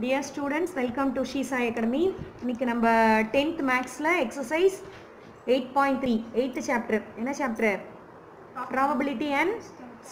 Dear students, welcome to She Sai Academy. இன்னைக்கு நம்ம 10th Mathsல exercise 8.3 8th chapter. என்ன chapter? Probability and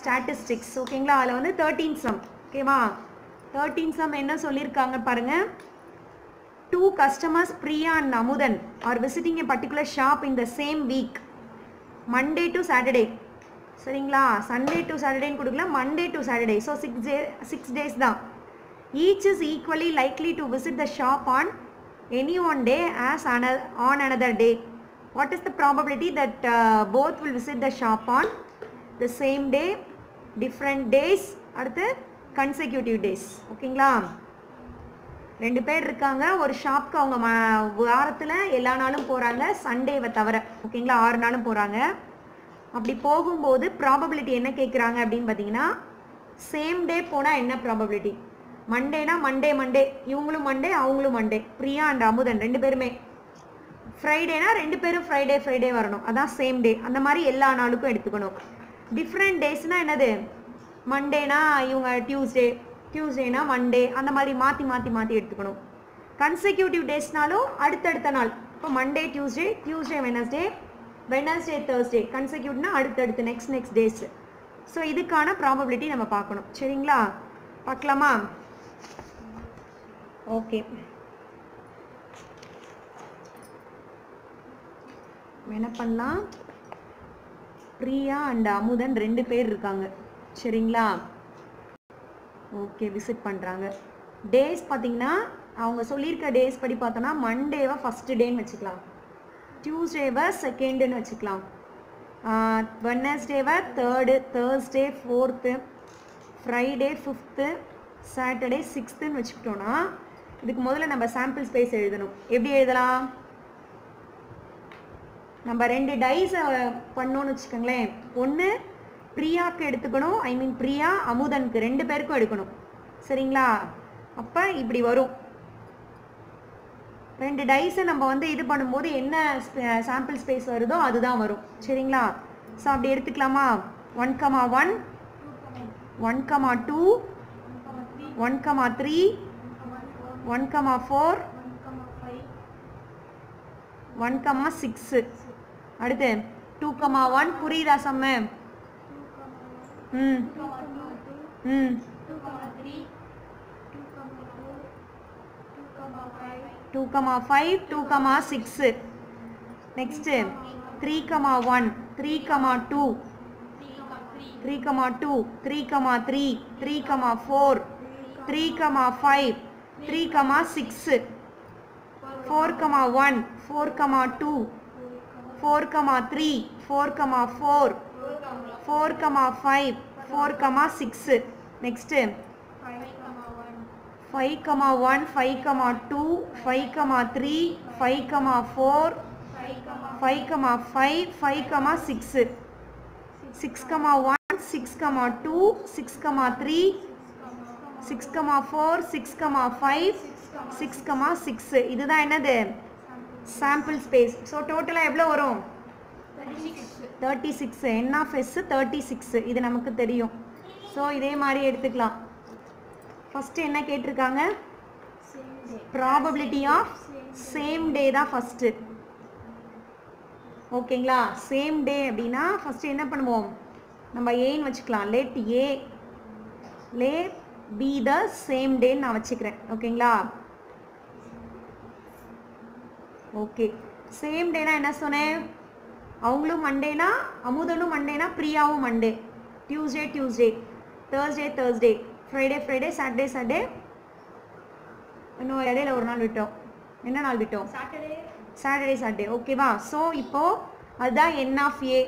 Statistics. ஓகேங்களா? அதுல வந்து 13th sum. ஓகேவா? 13th sum என்ன சொல்லிருக்காங்க பாருங்க. Two customers Priya and Amudan are visiting a particular shop in the same week. Monday to Saturday. சரிங்களா? Sunday to Saturday ன்னு கொடுக்கல, Monday to Saturday. So 6 days தான். Each is equally likely to visit the shop on any one day as on another day. What is the probability that both will visit the shop on the same day, different days, அடுத்து consecutive days? ஓகேங்களா? ரெண்டு பேர் இருக்காங்க, ஒரு ஷாப்க்கு அவங்க வாரத்தில் எல்லா நாளும் போகிறாங்க, சண்டேவை தவிர. ஓகேங்களா? 6 நாளும் போகிறாங்க. அப்படி போகும்போது ப்ராபபிலிட்டி என்ன கேட்குறாங்க அப்படின்னு பார்த்தீங்கன்னா, சேம் டே போனால் என்ன ப்ராபபிலிட்டி? மண்டேனா மண்டே இவங்களும் மண்டே அவங்களும் மண்டே, பிரியா அண்ட் அமுதன் ரெண்டு பேருமே. ஃப்ரைடேனா ரெண்டு பேரும் ஃப்ரைடே வரணும், அதான் சேம் டே. அந்த மாதிரி எல்லா நாளுக்கும் எடுத்துக்கணும். டிஃப்ரெண்ட் டேஸ்னால் என்னது? மண்டேனா இவங்க டியூஸ்டேனா மண்டே, அந்த மாதிரி மாற்றி எடுத்துக்கணும். கன்செக்யூட்டிவ் டேஸ்னாலும் அடுத்தடுத்த நாள். இப்போ மண்டே டியூஸ்டே வெனஸ்டே தேர்ஸ்டே, கன்செக்யூட்னா அடுத்தடுத்து நெக்ஸ்ட் டேஸ். ஸோ இதுக்கான ப்ராபபிலிட்டி நம்ம பார்க்கணும். சரிங்களா? பார்க்கலாமா? ஓகே, என்ன பண்ணலாம்? பிரியா அண்ட் அமுதன் ரெண்டு பேர் இருக்காங்க. சரிங்களா? ஓகே, விசிட் பண்ணுறாங்க. டேஸ் பார்த்தீங்கன்னா அவங்க சொல்லியிருக்க டேஸ் படி பார்த்தோன்னா மண்டேவை ஃபஸ்ட்டு டேன்னு வச்சுக்கலாம், டியூஸ்டேவை செகண்டுன்னு வச்சுக்கலாம், வெட்னஸ்டேவை third, Thursday fourth, Friday fifth, Saturday சிக்ஸ்த்துன்னு வச்சுக்கிட்டோன்னா இதுக்கு முதல்ல நம்ம சாம்பிள் ஸ்பேஸ் எழுதணும். எப்படி எழுதலாம்? நம்ம 2 டைஸை பண்ணோன்னு வச்சுக்கோங்களேன். ஒன்று பிரியாவுக்கு எடுத்துக்கணும், பிரியா அமுதனுக்கு ரெண்டு பேருக்கும் எடுக்கணும். சரிங்களா? அப்போ இப்படி வரும். 2 டைஸை நம்ம வந்து இது பண்ணும்போது என்ன சாம்பிள் ஸ்பேஸ் வருதோ அதுதான் வரும். சரிங்களா? ஸோ அப்படி எடுத்துக்கலாமா? 1,1 1,2 1,3 1,4 1,6. அடுத்து 2,1 புரியுதா சம்ம? 2,5 2,6. நெக்ஸ்ட் 3,1 3,2 3,2 3,3 3,4 3,5 3,6 4,1 4,2 4,3 4,4 4,5 4,6. நெக்ஸ்ட் 5,1 5,2 5,3 5,4 5,5 5,6 6,1 6,2 6,3 6,4 6,5 6,6. இதுதான் என்னது? Sample space. ஸோ டோட்டலாக எவ்வளோ வரும்? 36. N of S 36. இது நமக்கு தெரியும். ஸோ இதே மாதிரி எடுத்துக்கலாம். ஃபஸ்ட்டு என்ன கேட்டிருக்காங்க? ப்ராபபிலிட்டி ஆஃப் சேம் டே தான் ஃபஸ்ட்டு. ஓகேங்களா? சேம் டே அப்படின்னா ஃபஸ்ட்டு என்ன பண்ணுவோம்? நம்ம ஏன்னு வச்சுக்கலாம். let be the same day நான் வச்சுக்கிறேன். ஓகேங்களா? ஓகே, சேம் டேனா என்ன சொன்னேன்? அவங்களும் மண்டேனா, அமுதனும் மண்டேனா, பிரியாவும் Monday, Tuesday Thursday, Friday Saturday, இன்னும் இடையில ஒரு நாள் விட்டோம். என்ன நாள் விட்டோம்? சாட்டர்டே. ஓகேவா? ஸோ இப்போ அதுதான் என் ஆஃப் ஏ.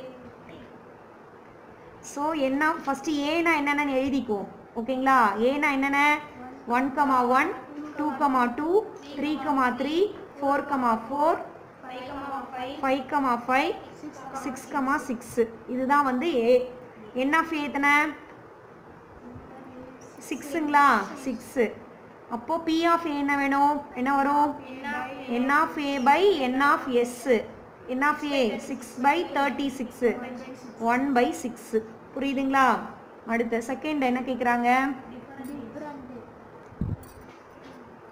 ஸோ என்ன ஃபஸ்ட்டு ஏனா என்னென்னு எழுதிக்குவோம். ஓகேங்களா? ஏனா என்னென்ன? 1,1 2,2 3,3 4,4 5,5 6,6. இதுதான் வந்து ஏ. என் ஆஃப் ஏ எத்தனை? 6ங்களா? 6. அப்போது பி ஆஃப் ஏ என்ன வேணும்? என்ன வரும்? N of a by n of s. N of a 6/36 1/6. புரியுதுங்களா? அடுத்த செகண்ட் என்ன கேக்குறாங்க?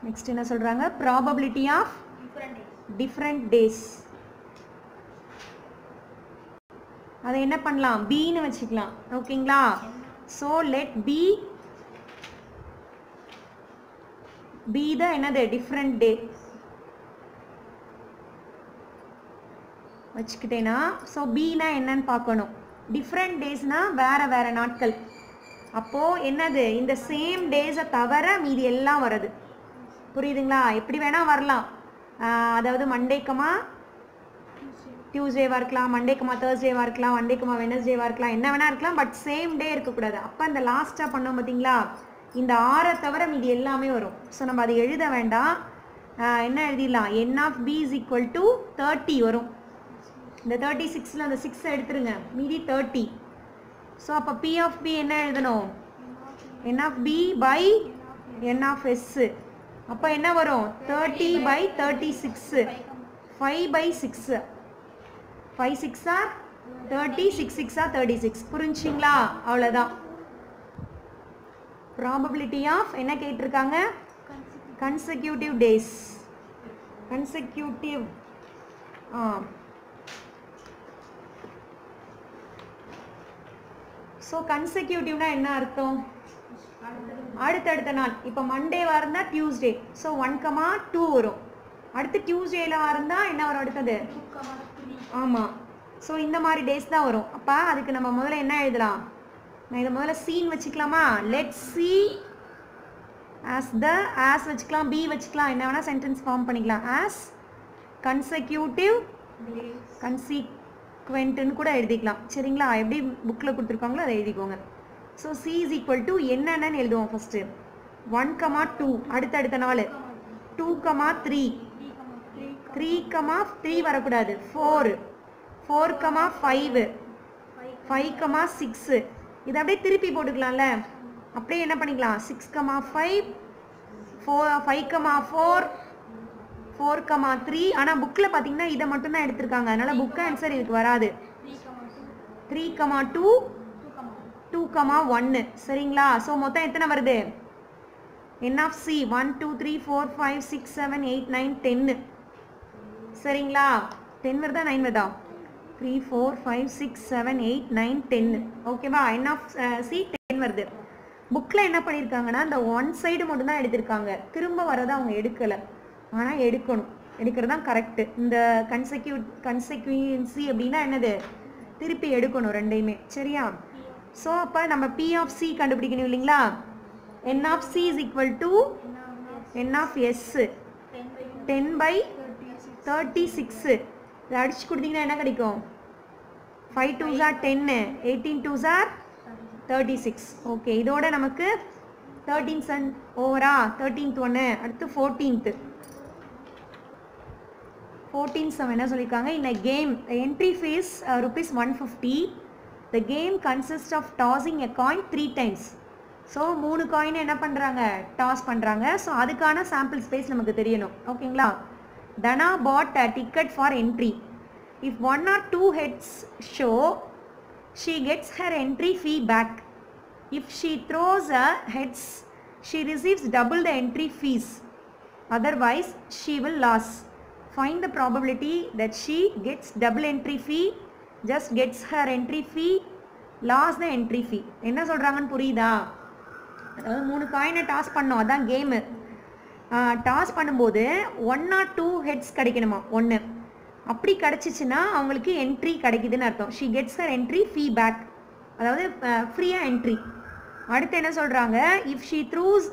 நெக்ஸ்ட் என்ன சொல்றாங்க? Probability of different days. அதை என்ன பண்ணலாம்? b ன்னு வச்சுக்கலாம். ஓகேங்களா? ஸோ லெட் b the என்னது டிஃப்ரெண்ட் டே வச்சுக்கிட்டேனா, ஸோ bனா என்னன்னு பார்க்கணும். டிஃப்ரெண்ட் டேஸ்னா வேற வேற நாட்கள். அப்போ என்னது? இந்த சேம் டேஸை தவிர மீதி எல்லாம் வருது. புரியுதுங்களா? எப்படி வேணா வரலாம். அதாவது மண்டேக்கமா டியூஸ்டேவா இருக்கலாம், மண்டேக்குமா தேர்ஸ்டேவா இருக்கலாம், மண்டேக்குமா வெனஸ்டேவா இருக்கலாம், என்ன வேணா இருக்கலாம். பட் சேம் டே இருக்கக்கூடாது. அப்போ இந்த லாஸ்ட்டாக பண்ணோம் பார்த்தீங்களா, இந்த 6 தவிர மீதி எல்லாமே வரும். ஸோ நம்ம அதை எழுத வேண்டாம். என்ன எழுதிடலாம்? n of b is equal to 30 வரும். இந்த 36ல் அந்த 6 எடுத்துருங்க, மீதி 30. ஸோ அப்போ p of b என்ன எழுதணும்? n of b by n of s. அப்போ என்ன வரும்? 30 by 36, 5 by 6, 5 6 are 30, 6 6 are 36. புரிஞ்சுங்களா? அவ்வளோதான். ப்ராபபிலிட்டி ஆஃப் என்ன கேட்டிருக்காங்க? Consecutive days. கன்செக்யூட்டிவ் ஸோ கன்செக்யூட்டிவ்னா என்ன அர்த்தம்? அடுத்தடுத்த நாள். இப்போ மண்டேவா இருந்தால் டியூஸ்டே, ஸோ 1,2 வரும். அடுத்து டியூஸ்டேல இருந்தால் என்ன வரும்? அடுத்தது ஆமாம். ஸோ இந்த மாதிரி டேஸ் தான் வரும். அப்போ அதுக்கு நம்ம முதல்ல என்ன எழுதலாம்? நான் இதை முதல்ல சீன் வச்சுக்கலாமா? லெட் சி ஆஸ் வச்சுக்கலாம், பி வச்சுக்கலாம், என்ன வேணால் சென்டென்ஸ் ஃபார்ம் பண்ணிக்கலாம். ஆஸ் கன்செக்யூட்டிவ் கன்சீக்வெண்ட்டுன்னு கூட எழுதிக்கலாம். சரிங்களா? எப்படி புக்கில் கொடுத்துருக்காங்களோ அதை எழுதிக்கோங்க. So C is equal to என்னென்னு எழுதுவோம் ஃபஸ்ட்டு. 1,2 அடுத்தடுத்த நாள், 2,3, 3,3 வரக்கூடாது, 4, 4,5, 5,6. இதை அப்படியே திருப்பி போட்டுக்கலாம்ல. அப்படியே என்ன பண்ணிக்கலாம்? 6,5, 5,4, 4,3. ஆனால் புக்கில் பார்த்தீங்கன்னா இதை மட்டும்தான் எடுத்திருக்காங்க. அதனால் புக் ஆன்சர் இதுக்கு வராது. 3,2, 2,1. சரிங்களா? ஸோ மொத்தம் எத்தனை வருது? n of c 1 2 3 4 5 6 7 8 9 10. சரிங்களா? 10 வருதா 9 வருதா? 3 4 5 6 7 8 9 10. ஓகேவா? n of c 10 வருது. புக்கில் என்ன பண்ணியிருக்காங்கன்னா இந்த ஒன் சைடு மட்டும் தான் எடுத்திருக்காங்க. திரும்ப வரதை அவங்க எடுக்கலை. ஆனால் எடுக்கணும். எடுக்கிறது தான் கரெக்டு. இந்த கன்செக்யூன்சி அப்படின்னா என்னது? திருப்பி எடுக்கணும் ரெண்டையுமே. சரியா? ஸோ அப்போ நம்ம p of c கண்டுபிடிக்கணும் இல்லைங்களா? n of c is equal to n of s 10 by 36. இதை அடிச்சு கொடுத்தீங்கன்னா என்ன கிடைக்கும்? 5 2s are 10, 18 2s are 36. Okay, இதோட நமக்கு 13th and ஓவரா 13th ஒன்று, அடுத்து 14th. 14th என்ன சொல்லியிருக்காங்க? in a game the entry fees rupees 150. the game consists of tossing a coin 3 times. So 3 coin என்ன பண்ணுறாங்க? டாஸ் பண்ணுறாங்க. ஸோ அதுக்கான சாம்பிள் ஸ்பேஸ் நமக்கு தெரியணும். ஓகேங்களா? தனா பாட் a ticket for entry. if 1 or 2 heads show, she gets her entry fee back. if she throws a heads, she receives double the entry fees. otherwise she will lose. find the probability that she gets double entry fee, just gets her entry fee, lost the entry fee. என்ன சொல்கிறாங்கன்னு புரியுதா? அதாவது 3 காயினை toss பண்ணோம், அதான் game. Toss பண்ணும்போது 1 or 2 heads கிடைக்கணுமா? 1. அப்படி கிடச்சிச்சின்னா அவங்களுக்கு என்ட்ரி கிடைக்குதுன்னு அர்த்தம். She gets her entry fee back, அதாவது ஃப்ரீயாக என்ட்ரி. அடுத்து என்ன சொல்கிறாங்க? இஃப் ஷீ த்ரூஸ்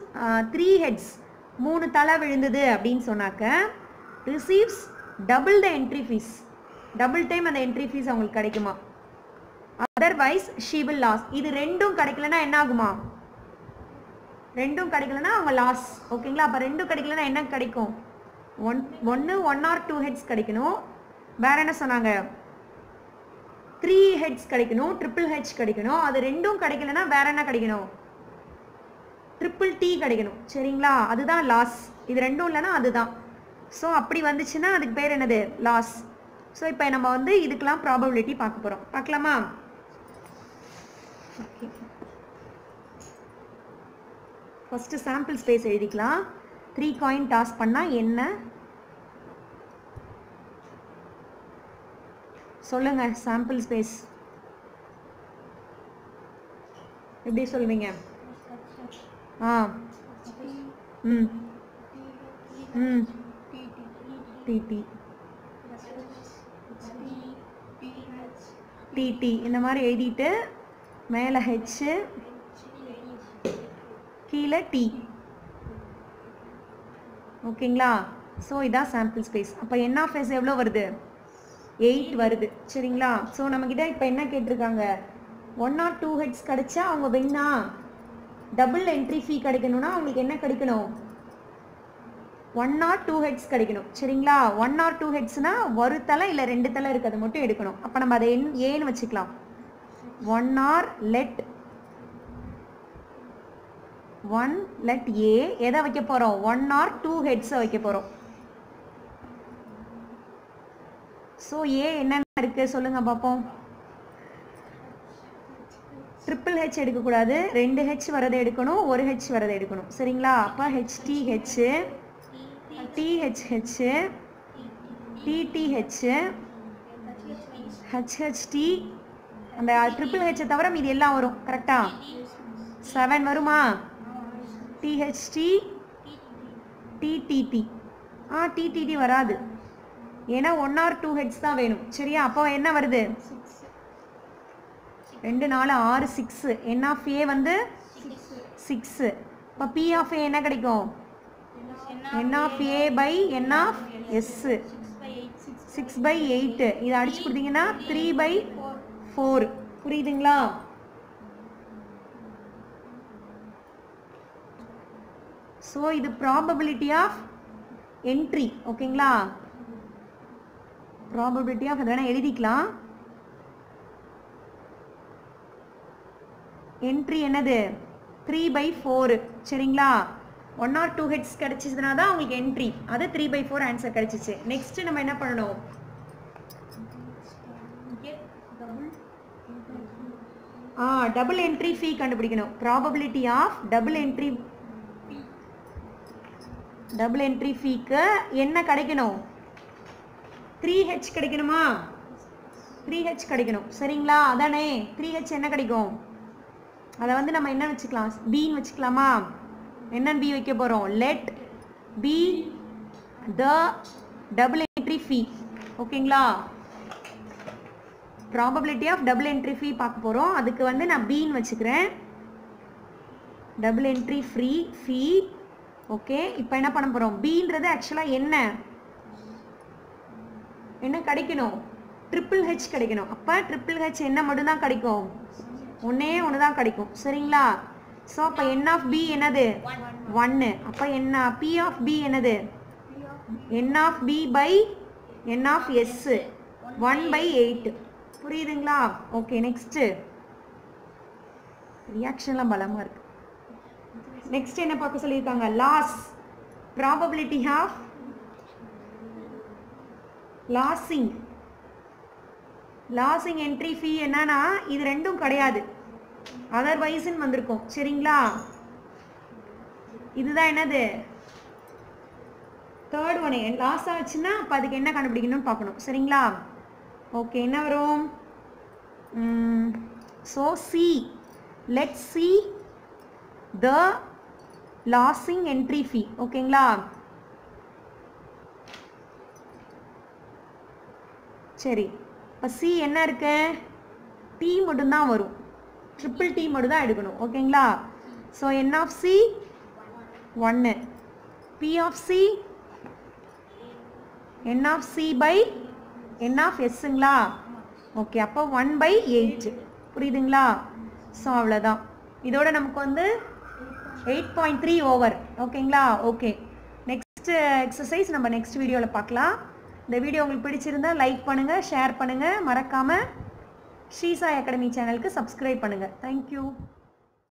3 ஹெட்ஸ், 3 தலை விழுந்தது அப்படின்னு சொன்னாக்க receives double the entry fees, double time அந்த என்ட்ரி ஃபீஸ் அவங்களுக்கு கிடைக்குமா? Otherwise she will lose. இது ரெண்டும் கிடைக்கலன்னா என்ன ஆகுமா? ரெண்டும் கிடைக்கலன்னா அவங்க லாஸ். ஓகேங்களா? அப்போ ரெண்டும் கிடைக்கலன்னா என்ன கிடைக்கும்? 1 or 2 ஹெட்ஸ் கிடைக்கணும். வேற என்ன சொன்னாங்க? 3 ஹெட்ஸ் கிடைக்கணும், ட்ரிபிள் ஹெச் கிடைக்கணும். அது ரெண்டும் கிடைக்கலன்னா வேற என்ன கிடைக்கணும்? ட்ரிபிள் டி கிடைக்கணும். சரிங்களா? அதுதான் லாஸ். இது ரெண்டும் இல்லைன்னா அதுதான். ஸோ அப்படி வந்துச்சுன்னா அதுக்கு பேர் என்னது? லாஸ். ஸோ இப்போ நம்ம வந்து இதுக்கெல்லாம் ப்ராபபிலிட்டி பார்க்க போகிறோம். பார்க்கலாமா? ஓகே, ஃபஸ்ட்டு சாம்பிள் ஸ்பேஸ் எழுதிக்கலாம். 3 காயின் டாஸ் பண்ணால் என்ன சொல்லுங்கள். சாம்பிள் ஸ்பேஸ் எப்படி சொல்வீங்க? டிடி டிடி இந்த மாதிரி எழுதிட்டு மேலே ஹெச் கீழே டி. ஓகேங்களா? ஸோ இதான் சாம்பிள் ஸ்பேஸ். அப்போ என் ஆஃப் எஸ் எவ்வளோ வருது? 8 வருது. சரிங்களா? ஸோ நம்மக்கிட்ட இப்போ என்ன கேட்டிருக்காங்க? 1 or 2 ஹெட்ஸ் கிடைச்சா அவங்க வின்னா. டபுள் என்ட்ரி ஃபீ கிடைக்கணும்னா அவங்களுக்கு என்ன கிடைக்கணும்? 1 or 2 ஹெட்ஸ் கிடைக்கணும். சரிங்களா? 1 or 2 ஹெட்ஸ்னா ஒரு தலை இல்லை 2 தலை இருக்குது, அது மட்டும் எடுக்கணும். அப்போ நம்ம அதை ஏன்னு வச்சுக்கலாம். 1 or let A எதை வைக்க போகிறோம்? 1 or 2 ஹெட்ஸை வைக்க போகிறோம். ஸோ ஏ என்னென்ன இருக்குது சொல்லுங்கள் பார்ப்போம். ட்ரிபிள் ஹெச் எடுக்கக்கூடாது, 2 ஹெச் வரதை எடுக்கணும், 1 ஹெச் வரதை எடுக்கணும். சரிங்களா? அப்போ HTH THH TTH HHT அந்த ட்ரிபிள் ஹெச்சை தவிர மீது எல்லாம் வரும். கரெக்டா? 7 வருமா? THT TTT TTT வராது, ஏன்னா 1 or 2 ஹெட்ஸ் தான் வேணும். சரியா? அப்போ என்ன வருது? 2 4 6 6. N of A வந்து 6. இப்போ P of A என்ன கிடைக்கும்? N of A by N of S 6/8. இதை அடிச்சு கொடுத்தீங்கன்னா 3/4. புரியுதுங்களா? ஸோ இது ப்ராபபிலிட்டி ஆஃப் என்ட்ரி. ஓகேங்களா? ப்ராபபிலிட்டி ஆஃப் அதெல்லாம் எழுதிக்கலாம். என்ட்ரி என்னது? 3/4. சரிங்களா? 1 or 2 ஹெட்ஸ் கிடைச்சிதுனா தான் உங்களுக்கு என்ட்ரி. அது 3/4 ஆன்சர் கிடைச்சிச்சு. நெக்ஸ்ட் நம்ம என்ன பண்ணணும்? டபுள் என்ட்ரி ஃபீ கண்டுபிடிக்கணும். ப்ராபபிலிட்டி ஆஃப் டபுள் என்ட்ரி ஃபீக்கு என்ன கிடைக்கணும்? 3H கிடைக்கணுமா? 3H கிடைக்கணும். சரிங்களா? அதானே 3H என்ன கிடைக்கும்? அதை வந்து நம்ம என்ன வச்சுக்கலாம்? பீன்னு வச்சுக்கலாமா? என்னன்னு பி வைக்க போகிறோம்? Let B the double entry fee. ஓகேங்களா? Probability of double entry fee பார்க்க போகிறோம். அதுக்கு வந்து நான் பீன்னு வச்சுக்கிறேன். டபுள் என்ட்ரி ஃபீ. ஓகே, இப்போ என்ன பண்ண போகிறோம்? பீன்றது ஆக்சுவலாக என்ன கிடைக்கணும்? ட்ரிபிள் ஹெச் கிடைக்கணும். அப்போ ட்ரிபிள் ஹெச் என்ன மட்டும்தான் கிடைக்கும்? ஒன்றே ஒன்று தான் கிடைக்கும். சரிங்களா? ஸோ அப்போ N of B என்னது? 1. அப்போ என்ன? P of B என்னது? N of B by N of S 1/8. புரியுதுங்களா? ஓகே, நெக்ஸ்ட்டு ரியாக்ஷன்லாம் பலமாக இருக்கு. நெக்ஸ்ட் என்ன பார்க்க சொல்லியிருக்காங்க? Lose. Probability of losing entry fee என்னன்னா இது ரெண்டும் கிடையாது, அதர்வைஸ்ன்னு வந்திருக்கும். சரிங்களா? இதுதான் என்னது? Third one. லாஸ் ஆச்சுன்னா அப்போ அதுக்கு என்ன கண்டுபிடிக்கணும்னு பார்க்கணும். சரிங்களா? ஓகே, என்ன வரும்? So C, let see the losing entry fee. ஓகேங்களா? சரி, இப்போ சி என்ன இருக்கு? டி மட்டும்தான் வரும், ட்ரிபிள் டி மட்டும் தான் எடுக்கணும். ஓகேங்களா? So N of C 1, P of C N of C by N of Sங்களா? ஓகே, அப்போ 1/8. புரியுதுங்களா? ஸோ அவ்வளோதான். இதோட நமக்கு வந்து 8.3 ஓவர். ஓகேங்களா? ஓகே, நெக்ஸ்ட் எக்ஸசைஸ் நம்ம நெக்ஸ்ட் வீடியோவில் பார்க்கலாம். இந்த வீடியோ உங்களுக்கு பிடிச்சிருந்தா லைக் பண்ணுங்கள், ஷேர் பண்ணுங்கள், மறக்காமல் ஸ்ரீ சாய் அகாடமி சேனலுக்கு சப்ஸ்கிரைப் பண்ணுங்கள். தேங்க்யூ.